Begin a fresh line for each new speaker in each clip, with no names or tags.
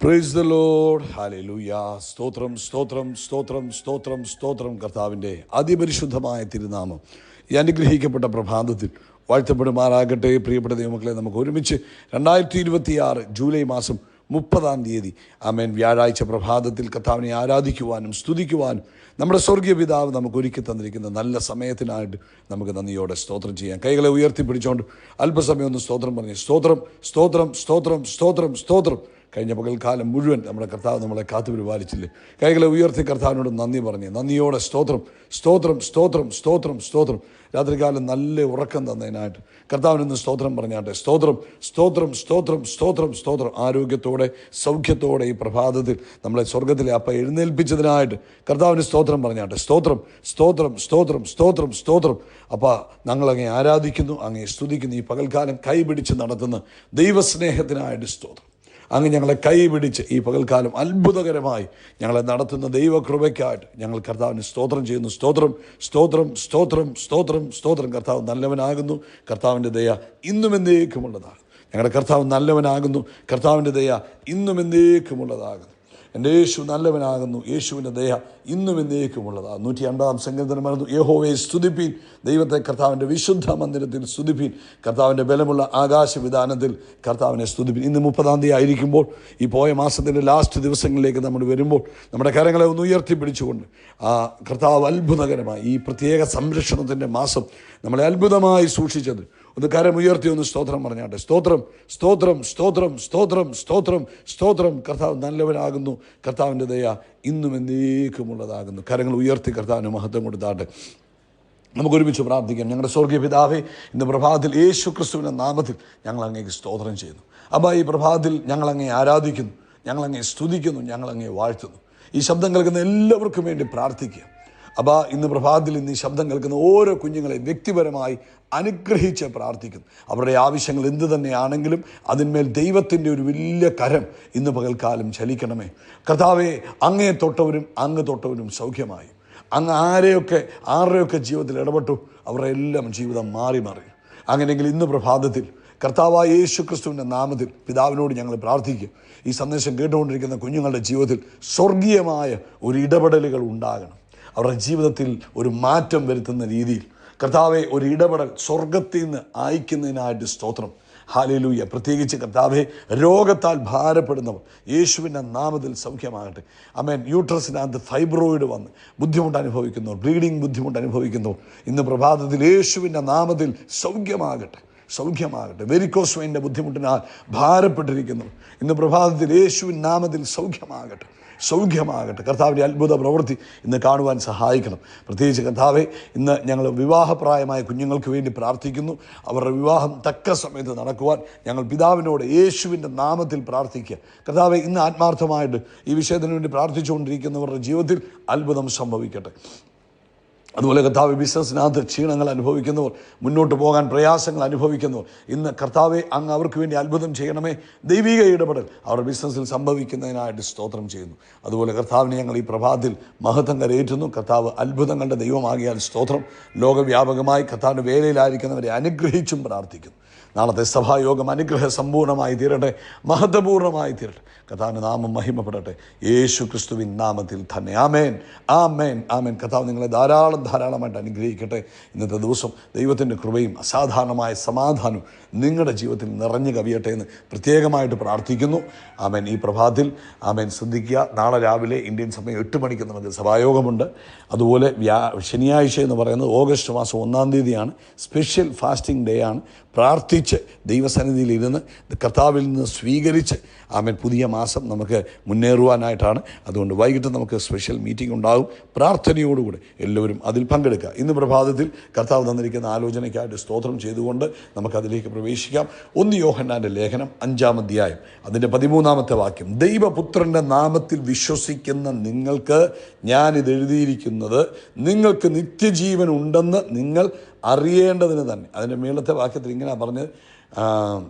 Praise the Lord. Hallelujah. സ്തോത്രം സ്തോത്രം സ്തോത്രം സ്തോത്രം സ്തോത്രം. കർത്താവിൻ്റെ അതിപരിശുദ്ധമായ തിരുനാമം ഈ അനുഗ്രഹിക്കപ്പെട്ട പ്രഭാതത്തിൽ വാഴ്ത്തപ്പെടുമാറാകട്ടെ. പ്രിയപ്പെട്ട ദൈവമക്കളെ, നമുക്ക് ഒരുമിച്ച് 2026 ജൂലൈ മാസം 30-ാം തീയതി ആമേൻ വ്യാഴാഴ്ച പ്രഭാതത്തിൽ കർത്താവിനെ ആരാധിക്കുവാനും സ്തുതിക്കുവാനും നമ്മുടെ സ്വർഗീയ പിതാവ് നമുക്ക് ഒരുക്കി തന്നിരിക്കുന്ന നല്ല സമയത്തിനായിട്ട് നമുക്ക് നന്ദിയോടെ സ്തോത്രം ചെയ്യാം. കൈകളെ ഉയർത്തിപ്പിടിച്ചുകൊണ്ട് അല്പസമയം ഒന്ന് സ്തോത്രം പറഞ്ഞ് സ്തോത്രം സ്തോത്രം സ്തോത്രം സ്തോത്രം സ്തോത്രം. കഴിഞ്ഞ പകൽക്കാലം മുഴുവൻ നമ്മുടെ കർത്താവ് നമ്മളെ കാത്തു പരിപാലിച്ചില്ലേ? കൈകളെ ഉയർത്തി കർത്താവിനോട് നന്ദി പറഞ്ഞ് നന്ദിയോടെ സ്തോത്രം സ്തോത്രം സ്തോത്രം സ്തോത്രം സ്തോത്രം. രാത്രികാലം നല്ല ഉറക്കം തന്നതിനായിട്ട് കർത്താവിനൊന്ന് സ്തോത്രം പറഞ്ഞാട്ടെ. സ്തോത്രം സ്തോത്രം സ്തോത്രം സ്തോത്രം സ്തോത്രം. ആരോഗ്യത്തോടെ സൗഖ്യത്തോടെ ഈ പ്രഭാതത്തിൽ നമ്മളെ സ്വർഗത്തിലെ അപ്പ എഴുന്നേൽപ്പിച്ചതിനായിട്ട് കർത്താവിന് സ്തോത്രം പറഞ്ഞാട്ടെ. സ്തോത്രം സ്തോത്രം സ്തോത്രം സ്തോത്രം സ്തോത്രം. അപ്പോൾ ഞങ്ങളങ്ങേ ആരാധിക്കുന്നു, അങ്ങേ സ്തുതിക്കുന്നു. ഈ പകൽക്കാലം കൈപിടിച്ച് നടത്തുന്ന ദൈവസ്നേഹത്തിനായിട്ട് സ്തോത്രം. അങ്ങ് ഞങ്ങളെ കൈപിടിച്ച് ഈ പകൽക്കാലം അത്ഭുതകരമായി ഞങ്ങളെ നടത്തുന്ന ദൈവകൃപയ്ക്കായിട്ട് ഞങ്ങൾ കർത്താവിന് സ്തോത്രം ചെയ്യുന്നു. സ്തോത്രം സ്തോത്രം സ്തോത്രം സ്തോത്രം സ്തോത്രം. കർത്താവ് നല്ലവനാകുന്നു, കർത്താവിൻ്റെ ദയ ഇന്നും എന്നേക്കുമുള്ളതാണ്. ഞങ്ങളുടെ കർത്താവ് നല്ലവനാകുന്നു, കർത്താവിൻ്റെ ദയ ഇന്നും എന്നേക്കുമുള്ളതാകുന്നു. എൻ്റെ യേശു നല്ലവനാകുന്നു, യേശുവിൻ്റെ ദയ ഇന്നും എന്നേക്കുമുള്ളതാണ്. 150-ാം സങ്കീർത്തനം പറയുന്നു, യഹോവയെ സ്തുതിപ്പീൻ, ദൈവത്തെ കർത്താവിൻ്റെ വിശുദ്ധ മന്ദിരത്തിൽ സ്തുതിപ്പീൻ, കർത്താവിൻ്റെ ബലമുള്ള ആകാശവിധാനത്തിൽ കർത്താവിനെ സ്തുതിപ്പീൻ. ഇന്ന് 30-ാം തീയതി ആയിരിക്കുമ്പോൾ, ഈ പോയ മാസത്തിൻ്റെ ലാസ്റ്റ് ദിവസങ്ങളിലേക്ക് നമ്മൾ വരുമ്പോൾ, നമ്മുടെ കരങ്ങളെ ഒന്ന് ഉയർത്തിപ്പിടിച്ചുകൊണ്ട് ആ കർത്താവ് അത്ഭുതകരമായി ഈ പ്രത്യേക സംരക്ഷണത്തിൻ്റെ മാസം നമ്മളെ അത്ഭുതമായി സൂക്ഷിച്ചത് ഒന്ന് കരമുയർത്തി ഒന്ന് സ്തോത്രം പറഞ്ഞാട്ടെ. സ്തോത്രം സ്തോത്രം സ്തോത്രം സ്തോത്രം സ്തോത്രം സ്തോത്രം. കർത്താവ് നല്ലവനാകുന്നു, കർത്താവിൻ്റെ ദയ ഇന്നും എന്നേക്കുമുള്ളതാകുന്നു. കരങ്ങൾ ഉയർത്തി കർത്താവിന് മഹത്വം കൊടുത്താട്ടെ. നമുക്കൊരുമിച്ച് പ്രാർത്ഥിക്കാം. ഞങ്ങളുടെ സ്വർഗീയ പിതാവേ, ഇന്ന് പ്രഭാതത്തിൽ യേശു ക്രിസ്തുവിൻ്റെ നാമത്തിൽ ഞങ്ങൾ അങ്ങേക്ക് സ്തോത്രം ചെയ്യുന്നു. അപ്പോൾ ഈ പ്രഭാതത്തിൽ ഞങ്ങളങ്ങേ ആരാധിക്കുന്നു, ഞങ്ങളങ്ങേ സ്തുതിക്കുന്നു, ഞങ്ങളങ്ങേ വാഴ്ത്തുന്നു. ഈ ശബ്ദം കേൾക്കുന്ന എല്ലാവർക്കും വേണ്ടി പ്രാർത്ഥിക്കുക. അപ്പോൾ ഇന്ന് പ്രഭാതത്തിൽ ഇന്ന് ഈ ശബ്ദം കേൾക്കുന്ന ഓരോ കുഞ്ഞുങ്ങളെയും വ്യക്തിപരമായി അനുഗ്രഹിച്ച് പ്രാർത്ഥിക്കുന്നു. അവരുടെ ആവശ്യങ്ങൾ എന്തു തന്നെയാണെങ്കിലും അതിന്മേൽ ദൈവത്തിൻ്റെ ഒരു വലിയ കരം ഇന്ന് പകൽക്കാലം ചലിക്കണമേ. കർത്താവെ, അങ്ങേ തൊട്ടവരും അങ്ങ് തൊട്ടവരും സൗഖ്യമായി. അങ്ങ് ആരുടെയൊക്കെ ജീവിതത്തിൽ ഇടപെട്ടു, അവരുടെ എല്ലാം ജീവിതം മാറി മാറി. അങ്ങനെയെങ്കിൽ ഇന്ന് പ്രഭാതത്തിൽ കർത്താവായ യേശു ക്രിസ്തുവിൻ്റെ നാമത്തിൽ പിതാവിനോട് ഞങ്ങൾ പ്രാർത്ഥിക്കും. ഈ സന്ദേശം കേട്ടുകൊണ്ടിരിക്കുന്ന കുഞ്ഞുങ്ങളുടെ ജീവിതത്തിൽ സ്വർഗീയമായ ഒരു ഇടപെടലുകൾ ഉണ്ടാകണം. അവരുടെ ജീവിതത്തിൽ ഒരു മാറ്റം വരുത്തുന്ന രീതിയിൽ കർത്താവെ ഒരു ഇടപെടൽ സ്വർഗത്തിൽ നിന്ന് അയക്കുന്നതിനായിട്ട് സ്തോത്രം. ഹല്ലേലൂയ. പ്രത്യേകിച്ച് കർത്താവെ, രോഗത്താൽ ഭാരപ്പെടുന്നവർ യേശുവിൻ്റെ നാമത്തിൽ സൗഖ്യമാകട്ടെ. ആമേൻ. യൂട്രസിനകത്ത് ഫൈബ്രോയിഡ് വന്ന് ബുദ്ധിമുട്ട് അനുഭവിക്കുന്നവർ, ബ്ലീഡിങ് ബുദ്ധിമുട്ട് അനുഭവിക്കുന്നവർ ഇന്ന് പ്രഭാതത്തിൽ യേശുവിൻ്റെ നാമത്തിൽ സൗഖ്യമാകട്ടെ, സൗഖ്യമാകട്ടെ. വെരിക്കോസ് വെയിൻ്റെ ബുദ്ധിമുട്ടിനാൽ ഭാരപ്പെട്ടിരിക്കുന്നവർ ഇന്ന് പ്രഭാതത്തിൽ യേശുവിൻ നാമത്തിൽ സൗഖ്യമാകട്ടെ, സൗഖ്യമാകട്ടെ. കർത്താവിൻ്റെ അത്ഭുത പ്രവൃത്തി ഇന്ന് കാണുവാൻ സഹായിക്കണം. പ്രത്യേകിച്ച് കർത്താവെ, ഇന്ന് ഞങ്ങൾ വിവാഹപ്രായമായ കുഞ്ഞുങ്ങൾക്ക് വേണ്ടി പ്രാർത്ഥിക്കുന്നു. അവരുടെ വിവാഹം തക്ക സമയത്ത് നടക്കുവാൻ ഞങ്ങൾ പിതാവിനോട് യേശുവിൻ്റെ നാമത്തിൽ പ്രാർത്ഥിക്കുക. കർത്താവെ, ഇന്ന് ആത്മാർത്ഥമായിട്ട് ഈ വിഷയത്തിന് വേണ്ടി പ്രാർത്ഥിച്ചുകൊണ്ടിരിക്കുന്നവരുടെ ജീവിതത്തിൽ അത്ഭുതം സംഭവിക്കട്ടെ. അതുപോലെ കർത്താവ്, ബിസിനസ്സിനകത്ത് ക്ഷീണങ്ങൾ അനുഭവിക്കുന്നവർ, മുന്നോട്ട് പോകാൻ പ്രയാസങ്ങൾ അനുഭവിക്കുന്നവർ ഇന്ന് കർത്താവെ അങ്ങ് അവർക്ക് വേണ്ടി അത്ഭുതം ചെയ്യണമേ. ദൈവിക ഇടപെടൽ അവരുടെ ബിസിനസ്സിൽ സംഭവിക്കുന്നതിനായിട്ട് സ്തോത്രം ചെയ്യുന്നു. അതുപോലെ കർത്താവിനെ ഞങ്ങൾ ഈ പ്രഭാതത്തിൽ മഹത്വം കരയേറ്റുന്നു. കർത്താവ് അത്ഭുതങ്ങളുടെ ദൈവമാകിയാൽ സ്തോത്രം. ലോകവ്യാപകമായി കർത്താവിൻ്റെ വേലയിലായിരിക്കുന്നവരെ അനുഗ്രഹിച്ചും പ്രാർത്ഥിക്കുന്നു. നാളത്തെ സഭായോഗം അനുഗ്രഹ സമ്പൂർണ്ണമായി തീരട്ടെ, മഹത്വപൂർണ്ണമായി തീരട്ടെ. കർത്താവിൻ്റെ നാമം മഹിമപ്പെടട്ടെ, യേശു ക്രിസ്തുവിൻ നാമത്തിൽ തന്നെ. ആമേൻ ആമേൻ ആമേൻ. കർത്താവ് നിങ്ങളെ ധാരാളമായിട്ട് അനുഗ്രഹിക്കട്ടെ. ഇന്നത്തെ ദിവസം ദൈവത്തിൻ്റെ കൃപയും അസാധാരണമായ സമാധാനവും നിങ്ങളുടെ ജീവിതത്തിൽ നിറഞ്ഞു കവിയട്ടെ എന്ന് പ്രത്യേകമായിട്ട് പ്രാർത്ഥിക്കുന്നു. ആമേൻ. ഈ പ്രഭാതത്തിൽ ആമേൻ ശ്രദ്ധിക്കുക. നാളെ രാവിലെ ഇന്ത്യൻ സമയം 8 മണിക്ക് നമുക്ക് സഭായോഗമുണ്ട്. അതുപോലെ ശനിയാഴ്ച എന്ന് പറയുന്നത് ഓഗസ്റ്റ് മാസം 1-ാം തീയതിയാണ്. സ്പെഷ്യൽ ഫാസ്റ്റിംഗ് ഡേ ആണ്. പ്രാർത്ഥിച്ച് ദൈവസന്നിധിയിൽ ഇരുന്ന് കർത്താവിൽ നിന്ന് സ്വീകരിച്ച് ആമേൻ പുതിയ മാസം നമുക്ക് മുന്നേറുവാനായിട്ടാണ്. അതുകൊണ്ട് വൈകിട്ട് നമുക്ക് സ്പെഷ്യൽ മീറ്റിംഗ് ഉണ്ടാകും. പ്രാർത്ഥനയോടുകൂടി എല്ലാവരും അതിൽ പങ്കെടുക്കുക. ഇന്ന് പ്രഭാതത്തിൽ കർത്താവ് തന്നിരിക്കുന്ന ആലോചനയ്ക്കായിട്ട് സ്തോത്രം ചെയ്തുകൊണ്ട് നമുക്കതിലേക്ക് പ്രവേശിക്കാം. 1 യോഹന്നാൻ്റെ ലേഖനം 5-ാം അധ്യായം അതിൻ്റെ 13-ാമത്തെ വാക്യം. ദൈവപുത്രൻ്റെ നാമത്തിൽ വിശ്വസിക്കുന്ന നിങ്ങൾക്ക് ഞാനിത് എഴുതിയിരിക്കുന്നത് നിങ്ങൾക്ക് നിത്യജീവൻ ഉണ്ടെന്ന് നിങ്ങൾ അറിയേണ്ടതിന് തന്നെ. അതിൻ്റെ മേളത്തെ വാക്യത്തിൽ ഇങ്ങനെ പറഞ്ഞ്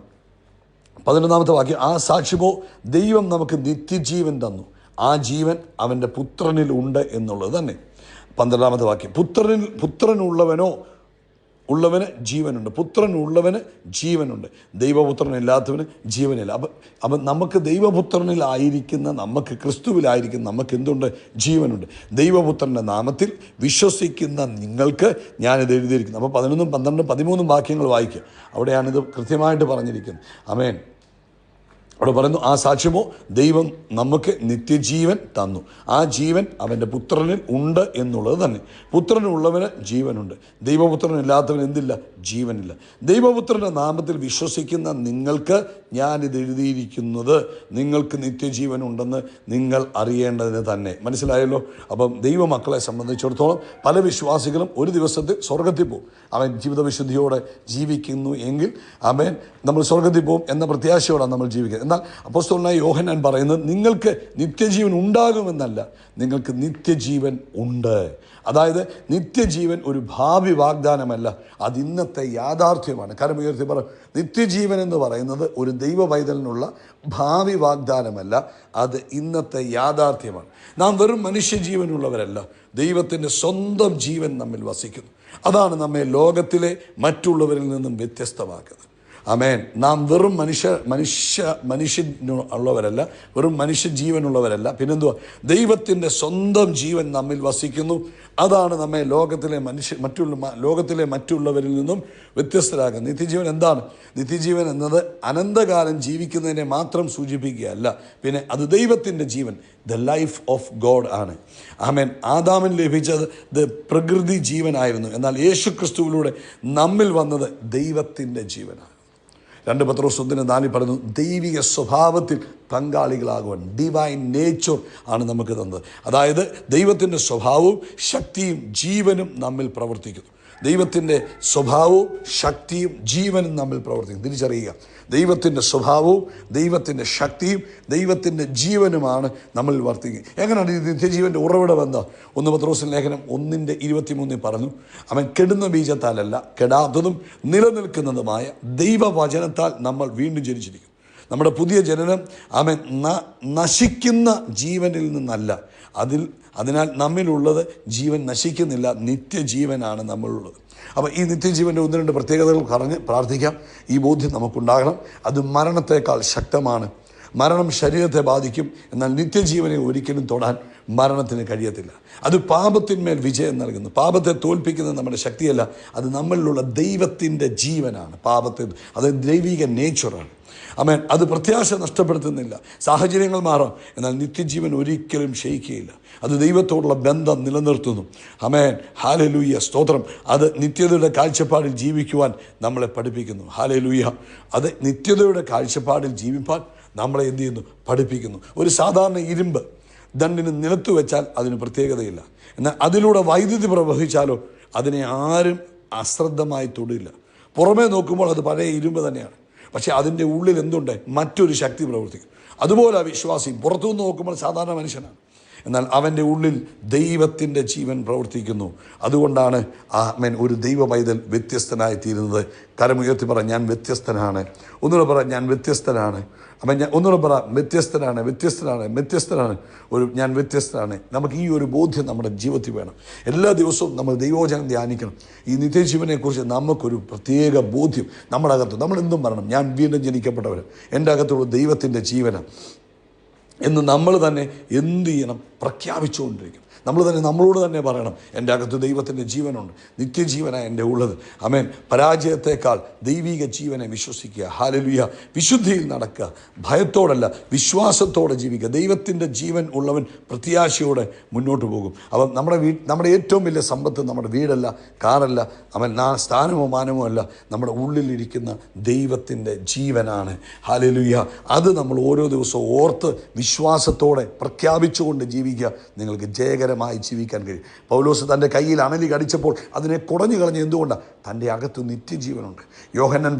11-ാമത്തെ വാക്യം. ആ സാക്ഷ്യമോ ദൈവം നമുക്ക് നിത്യജീവൻ തന്നു, ആ ജീവൻ അവൻ്റെ പുത്രനിൽ ഉണ്ട് എന്നുള്ളത് തന്നെ. 12-ാമത്തെ വാക്യം. പുത്രനുള്ളവനോ ഉള്ളവന് ജീവനുണ്ട്, പുത്രൻ ഉള്ളവന് ജീവനുണ്ട്, ദൈവപുത്രനില്ലാത്തവന് ജീവനില്ല. അപ്പം നമുക്ക് ദൈവപുത്രനിലായിരിക്കുന്ന, നമുക്ക് ക്രിസ്തുവിലായിരിക്കുന്ന നമുക്ക് എന്തുണ്ട്? ജീവനുണ്ട്. ദൈവപുത്രൻ്റെ നാമത്തിൽ വിശ്വസിക്കുന്ന നിങ്ങൾക്ക് ഞാനിത് എഴുതിയിരിക്കുന്നു. അപ്പോൾ 11, 12, 13 വാക്യങ്ങൾ വായിക്കുക. അവിടെയാണിത് കൃത്യമായിട്ട് പറഞ്ഞിരിക്കുന്നത്. ആമേൻ. അവിടെ പറയുന്നു, ആ സാക്ഷ്യമോ, ദൈവം നമുക്ക് നിത്യജീവൻ തന്നു, ആ ജീവൻ അവൻ്റെ പുത്രനിൽ ഉണ്ട് എന്നുള്ളത് തന്നെ. പുത്രനുള്ളവന് ജീവനുണ്ട്, ദൈവപുത്രനില്ലാത്തവന് എന്തില്ല? ജീവനില്ല. ദൈവപുത്രൻ്റെ നാമത്തിൽ വിശ്വസിക്കുന്ന നിങ്ങൾക്ക് ഞാനിത് എഴുതിയിരിക്കുന്നത് നിങ്ങൾക്ക് നിത്യജീവൻ ഉണ്ടെന്ന് നിങ്ങൾ അറിയേണ്ടതിന് തന്നെ. മനസ്സിലായല്ലോ? അപ്പം ദൈവമക്കളെ സംബന്ധിച്ചിടത്തോളം പല വിശ്വാസികളും ഒരു ദിവസത്തിൽ സ്വർഗത്തിൽ പോകും. അവൻ ജീവിതവിശുദ്ധിയോടെ ജീവിക്കുന്നു എങ്കിൽ അവൻ നമ്മൾ സ്വർഗത്തിൽ പോകും എന്ന പ്രത്യാശയോടാണ് നമ്മൾ ജീവിക്കുന്നത്. എന്നാൽ അപ്പോസ്തലനായ യോഹന്നാൻ പറയുന്നത് നിങ്ങൾക്ക് നിത്യജീവൻ ഉണ്ടാകുമെന്നല്ല, നിങ്ങൾക്ക് നിത്യജീവൻ ഉണ്ട്. അതായത് നിത്യജീവൻ ഒരു ഭാവി വാഗ്ദാനമല്ല, അത് ഇന്നത്തെ യാഥാർത്ഥ്യമാണ്. കരമുയർത്തി പറ, നിത്യജീവൻ എന്ന് പറയുന്നത് ഒരു ദൈവ പൈതലിനുള്ള ഭാവി വാഗ്ദാനമല്ല, അത് ഇന്നത്തെ യാഥാർത്ഥ്യമാണ്. നാം വെറും മനുഷ്യജീവനുള്ളവരല്ല, ദൈവത്തിൻ്റെ സ്വന്തം ജീവൻ നമ്മിൽ വസിക്കുന്നു. അതാണ് നമ്മെ ലോകത്തിലെ മറ്റുള്ളവരിൽ നിന്നും വ്യത്യസ്തമാക്കുന്നത്. ആമേൻ. നാം വെറും മനുഷ്യനുള്ളവരല്ല, വെറും മനുഷ്യജീവനുള്ളവരല്ല, പിന്നെന്തുവാ? ദൈവത്തിൻ്റെ സ്വന്തം ജീവൻ നമ്മിൽ വസിക്കുന്നു. അതാണ് നമ്മെ ലോകത്തിലെ മറ്റുള്ളവരിൽ നിന്നും വ്യത്യസ്തരാകുന്നത്. നിത്യജീവൻ എന്താണ്? നിത്യജീവൻ എന്നത് അനന്തകാലം ജീവിക്കുന്നതിനെ മാത്രം സൂചിപ്പിക്കുകയല്ല, പിന്നെ അത് ദൈവത്തിൻ്റെ ജീവൻ, ദ ലൈഫ് ഓഫ് ഗോഡ് ആണ്. ആമേൻ. ആദാമിന് ലഭിച്ചത് പ്രകൃതി ജീവനായിരുന്നു, എന്നാൽ യേശു ക്രിസ്തുവിലൂടെ നമ്മിൽ വന്നത് ദൈവത്തിൻ്റെ ജീവനാണ്. 2 പത്രോസ് 1:4 പറയുന്നു, ദൈവിക സ്വഭാവത്തിൽ പങ്കാളികളാകുവാൻ, ഡിവൈൻ നേച്ചർ ആണ് നമുക്ക് തന്നത്. അതായത് ദൈവത്തിൻ്റെ സ്വഭാവവും ശക്തിയും ജീവനും നമ്മിൽ പ്രവർത്തിക്കുന്നു. ദൈവത്തിൻ്റെ സ്വഭാവവും ശക്തിയും ജീവനും നമ്മിൽ പ്രവർത്തിക്കും. തിരിച്ചറിയുക, ദൈവത്തിൻ്റെ സ്വഭാവവും ദൈവത്തിൻ്റെ ശക്തിയും ദൈവത്തിൻ്റെ ജീവനുമാണ് നമ്മിൽ വർത്തിക്കുക. എങ്ങനെയാണ് ഈ നിത്യജീവൻ്റെ ഉറവിടം എന്താ? 1 പത്രോസ് ലേഖനം 1:23 പറഞ്ഞു, അവൻ കെടുന്ന ബീജത്താലല്ല, കെടാത്തതും നിലനിൽക്കുന്നതുമായ ദൈവവചനത്താൽ നമ്മൾ വീണ്ടും ജനിച്ചിരിക്കും. നമ്മുടെ പുതിയ ജനനം അവൻ നശിക്കുന്ന ജീവനിൽ നിന്നല്ല, അതിനാൽ നമ്മിലുള്ളത് ജീവൻ നശിക്കുന്നില്ല, നിത്യജീവനാണ് നമ്മളുള്ളത്. അപ്പോൾ ഈ നിത്യജീവൻ്റെ 1-2 പ്രത്യേകതകൾ പറഞ്ഞ് പ്രാർത്ഥിക്കാം. ഈ ബോധ്യം നമുക്കുണ്ടാകണം. അത് മരണത്തേക്കാൾ ശക്തമാണ്. മരണം ശരീരത്തെ ബാധിക്കും, എന്നാൽ നിത്യജീവനെ ഒരിക്കലും തൊടാൻ മരണത്തിന് കഴിയത്തില്ല. അത് പാപത്തിന്മേൽ വിജയം നൽകുന്നു. പാപത്തെ തോൽപ്പിക്കുന്നത് നമ്മുടെ ശക്തിയല്ല, അത് നമ്മളിലുള്ള ദൈവത്തിൻ്റെ ജീവനാണ്. അത് ദൈവിക നേച്ചറാണ്. ആമേൻ. അത് പ്രത്യാശ നഷ്ടപ്പെടുത്തുന്നില്ല. സാഹചര്യങ്ങൾ മാറാം, എന്നാൽ നിത്യജീവൻ ഒരിക്കലും ക്ഷയിക്കുകയില്ല. അത് ദൈവത്തോടുള്ള ബന്ധം നിലനിർത്തുന്നു. ആമേൻ. ഹല്ലേലൂയ, സ്തോത്രം. അത് നിത്യതയുടെ കാഴ്ചപ്പാടിൽ ജീവിക്കുവാൻ നമ്മളെ പഠിപ്പിക്കുന്നു. ഹല്ലേലൂയ. അത് നിത്യതയുടെ കാഴ്ചപ്പാടിൽ ജീവിപ്പാൻ നമ്മളെ എന്ത് ചെയ്യുന്നു? പഠിപ്പിക്കുന്നു. ഒരു സാധാരണ ഇരുമ്പ് ദണ്ഡിന് നിലത്ത് വെച്ചാൽ അതിന് പ്രത്യേകതയില്ല, എന്നാൽ അതിലൂടെ വൈദ്യുതി പ്രവഹിച്ചാലോ അതിനെ ആരും അശ്രദ്ധമായി തൊടില്ല. പുറമേ നോക്കുമ്പോൾ അത് പഴയ ഇരുമ്പ് തന്നെയാണ്, പക്ഷേ അതിൻ്റെ ഉള്ളിൽ എന്തുണ്ട്? മറ്റൊരു ശക്തി പ്രവർത്തിക്കും. അതുപോലെ വിശ്വാസി പുറത്തുനിന്ന് നോക്കുമ്പോൾ സാധാരണ മനുഷ്യനാണ്, എന്നാൽ അവൻ്റെ ഉള്ളിൽ ദൈവത്തിൻ്റെ ജീവൻ പ്രവർത്തിക്കുന്നു. അതുകൊണ്ടാണ് ഒരു ദൈവ പൈതൽ വ്യത്യസ്തനായി തീരുന്നത്. കരമുയർത്തി പറ, ഞാൻ വ്യത്യസ്തനാണ്. ഒന്നുകൂടെ പറ, ഞാൻ വ്യത്യസ്തനാണ്. ഒന്നുകൂടെ പറ, വ്യത്യസ്തനാണ്. ഞാൻ വ്യത്യസ്തനാണ്. നമുക്ക് ഈ ഒരു ബോധ്യം നമ്മുടെ ജീവിതത്തിൽ വേണം. എല്ലാ ദിവസവും നമ്മൾ ദൈവവചനം ധ്യാനിക്കണം. ഈ നിത്യജീവനെക്കുറിച്ച് നമുക്കൊരു പ്രത്യേക ബോധ്യം നമ്മുടെ അകത്ത്. നമ്മളെന്തും പറയണം, ഞാൻ വീണ്ടും ജനിക്കപ്പെട്ടവൻ, എൻ്റെ അകത്തുള്ള ദൈവത്തിൻ്റെ ജീവനം എന്ന് നമ്മൾ തന്നെ എന്ത് ചെയ്യണം? പ്രഖ്യാപിച്ചുകൊണ്ടിരിക്കും. നമ്മൾ തന്നെ നമ്മളോട് തന്നെ പറയണം, എൻ്റെ അകത്ത് ദൈവത്തിൻ്റെ ജീവനുണ്ട്, നിത്യജീവനാണ് എൻ്റെ ഉള്ളത്. ആമേൻ. പരാജയത്തെക്കാൾ ദൈവിക ജീവനെ വിശ്വസിക്കുക. ഹല്ലേലൂയ. വിശുദ്ധിയിൽ നടക്കുക, ഭയത്തോടല്ല വിശ്വാസത്തോടെ ജീവിക്കുക. ദൈവത്തിൻ്റെ ജീവൻ ഉള്ളവൻ പ്രത്യാശയോടെ മുന്നോട്ട് പോകും. അപ്പം നമ്മുടെ ഏറ്റവും വലിയ സമ്പത്ത് നമ്മുടെ വീടല്ല, കാറല്ല, സ്ഥാനമോ മാനമോ അല്ല, നമ്മുടെ ഉള്ളിലിരിക്കുന്ന ദൈവത്തിൻ്റെ ജീവനാണ്. ഹല്ലേലൂയ. അത് നമ്മൾ ഓരോ ദിവസവും ഓർത്ത് വിശ്വാസത്തോടെ പ്രഖ്യാപിച്ചുകൊണ്ട് ജീവിക്കുക. നിങ്ങൾക്ക് ജയകരമായി ജീവിക്കാൻ കഴിയും. പൗലോസ് തൻ്റെ കയ്യിൽ അണലി കടിച്ചപ്പോൾ അതിനെ കുടഞ്ഞു കളഞ്ഞ് എന്തുകൊണ്ടാണ്? തൻ്റെ അകത്ത് നിത്യജീവനുണ്ട്. യോഹന്നാൻ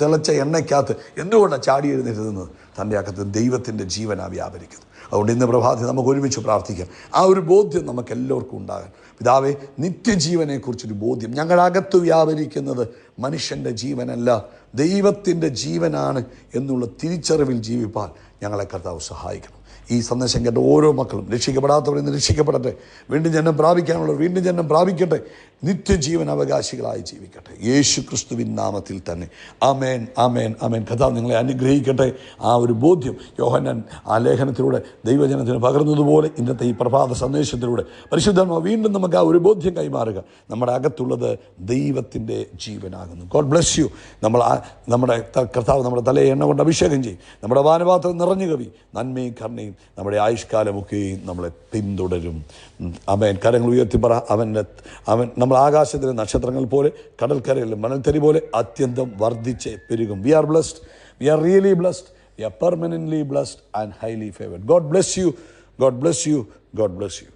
തിളച്ച എണ്ണയ്ക്കകത്ത് എന്തുകൊണ്ടാണ് ചാടി എഴുന്നേറ്റുന്നത്? തൻ്റെ അകത്ത് ദൈവത്തിൻ്റെ ജീവനാണ് വ്യാപരിക്കുന്നത്. അതുകൊണ്ട് ഇന്ന് പ്രഭാതത്തിൽ നമുക്ക് ഒരുമിച്ച് പ്രാർത്ഥിക്കാം. ആ ഒരു ബോധ്യം നമുക്ക് എല്ലാവർക്കും ഉണ്ടാകാൻ. പിതാവേ, നിത്യജീവനെക്കുറിച്ചൊരു ബോധ്യം. ഞങ്ങളുടെ അകത്ത് വ്യാപരിക്കുന്നത് മനുഷ്യൻ്റെ ജീവനല്ല, ദൈവത്തിൻ്റെ ജീവനാണ് എന്നുള്ള തിരിച്ചറിവിൽ ജീവിപ്പാൻ ഞങ്ങളെ കർത്താവ് സഹായിക്കണം. ഈ സന്ദേശം കേട്ട ഓരോ മക്കളും, രക്ഷിക്കപ്പെടാത്തവർ ഇന്ന് രക്ഷിക്കപ്പെടട്ടെ. വീണ്ടും ജന്മം പ്രാപിക്കാനുള്ളവർ വീണ്ടും ജന്മം പ്രാപിക്കട്ടെ. നിത്യജീവൻ അവകാശികളായി ജീവിക്കട്ടെ. യേശു ക്രിസ്തുവിൻ നാമത്തിൽ തന്നെ. ആമേൻ, ആമേൻ, ആമേൻ. കർത്താവ് നിങ്ങളെ അനുഗ്രഹിക്കട്ടെ. ആ ഒരു ബോധ്യം യോഹന്നാൻ ആ ലേഖനത്തിലൂടെ ദൈവജനത്തിന് പകർന്നതുപോലെ ഇന്നത്തെ ഈ പ്രഭാത സന്ദേശത്തിലൂടെ പരിശുദ്ധാത്മാവ് വീണ്ടും നമുക്ക് ആ ഒരു ബോധ്യം കൈമാറുക. നമ്മുടെ അകത്തുള്ളത് ദൈവത്തിൻ്റെ ജീവനാകുന്നു. God bless U. നമ്മുടെ കർത്താവ് നമ്മുടെ തലയെ എണ്ണ കൊണ്ട് അഭിഷേകം ചെയ്യും. നമ്മുടെ പാനപാത്രം നിറഞ്ഞു കവി നന്മയും കരുണയും നമ്മുടെ ആയുഷ്കാലമൊക്കെയും നമ്മളെ പിന്തുടരും. ആമേൻ. കരങ്ങൾ ഉയർത്തിപ്പറ. അവൻ നമ്മൾ ആകാശത്തിലെ നക്ഷത്രങ്ങൾ പോലെ കടൽക്കരയിലെ മണൽത്തരി പോലെ അത്യന്തം വർദ്ധിച്ച് പെരുകും. We are blessed. We are really blessed. We are permanently blessed and highly favoured. God bless you. God bless you. God bless U.